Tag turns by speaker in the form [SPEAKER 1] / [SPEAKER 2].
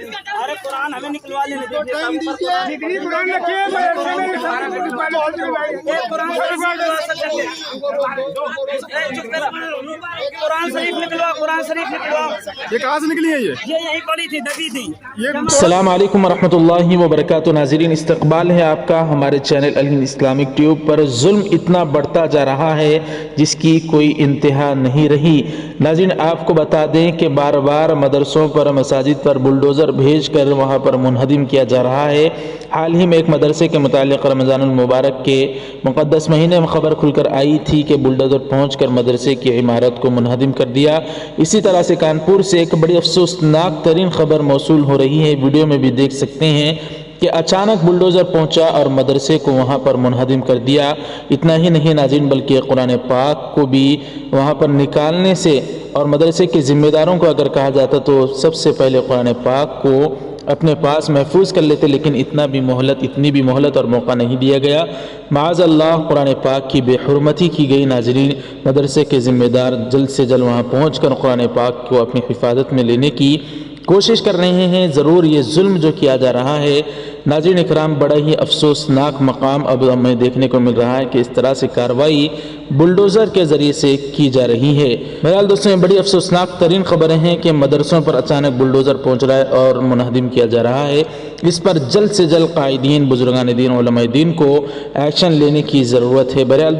[SPEAKER 1] अरे कुरान हमें निकलवा लेने दीजिए।
[SPEAKER 2] कुरान रखिए,
[SPEAKER 1] कुरान शरीफ निकलवा, कुरान शरीफ निकलवा।
[SPEAKER 2] ये कहाँ से निकली है? ये
[SPEAKER 1] यही पड़ी थी, दबी थी।
[SPEAKER 3] अस्सलाम वालेकुम वरहमतुल्लाहि वबरकातुहू। नाज़रीन, इस्तकबाल है आपका हमारे चैनल अल हिंद इस्लामिक ट्यूब पर। जुल्म इतना बढ़ता जा रहा है जिसकी कोई इंतहा नहीं रही। नाज़रीन, आपको बता दें कि बार बार मदरसों पर, मसाजिद पर बुलडोज़र भेज कर वहाँ पर मुनहदिम किया जा रहा है। हाल ही में एक मदरसे के मुतालिक रमज़ानुल मुबारक के मुक़द्दस महीने में खबर खुलकर आई थी कि बुलडोज़र पहुँचकर मदरसे की इमारत को मुनहदिम कर दिया। इसी तरह से कानपुर से एक बड़ी अफसोसनाक तरीन खबर मौसूल हो रही है, वीडियो में भी देख सकते हैं कि अचानक बुलडोज़र पहुंचा और मदरसे को वहां पर मुनहदिम कर दिया। इतना ही नहीं नाज़रीन, बल्कि कुरान पाक को भी वहां पर निकालने से, और मदरसे के ज़िम्मेदारों को अगर कहा जाता तो सबसे पहले कुरान पाक को अपने पास महफूज कर लेते, लेकिन इतनी भी मोहलत और मौका नहीं दिया गया। माअज़ल्लाह कुरान पाक की बेहुरमती की गई। नाज़रीन, मदरसे के ज़िम्मेदार जल्द से जल्द वहाँ पहुँच कर कुरान पाक को अपनी हिफाजत में लेने की कोशिश कर रहे हैं। ज़रूर ये जुल्म जो किया जा रहा है नाज़रीन इकराम, बड़ा ही अफसोसनाक मकाम अब हमें देखने को मिल रहा है कि इस तरह से कार्रवाई बुलडोज़र के ज़रिए से की जा रही है। बहरहाल दोस्तों, बड़ी अफसोसनाक तरीन खबरें हैं कि मदरसों पर अचानक बुलडोज़र पहुँच रहा है और मुनहदिम किया जा रहा है। इस पर जल्द से जल्द कायदीन, बुजुर्गान दीन, उलमाए दीन को एक्शन लेने की ज़रूरत है। बहरहाल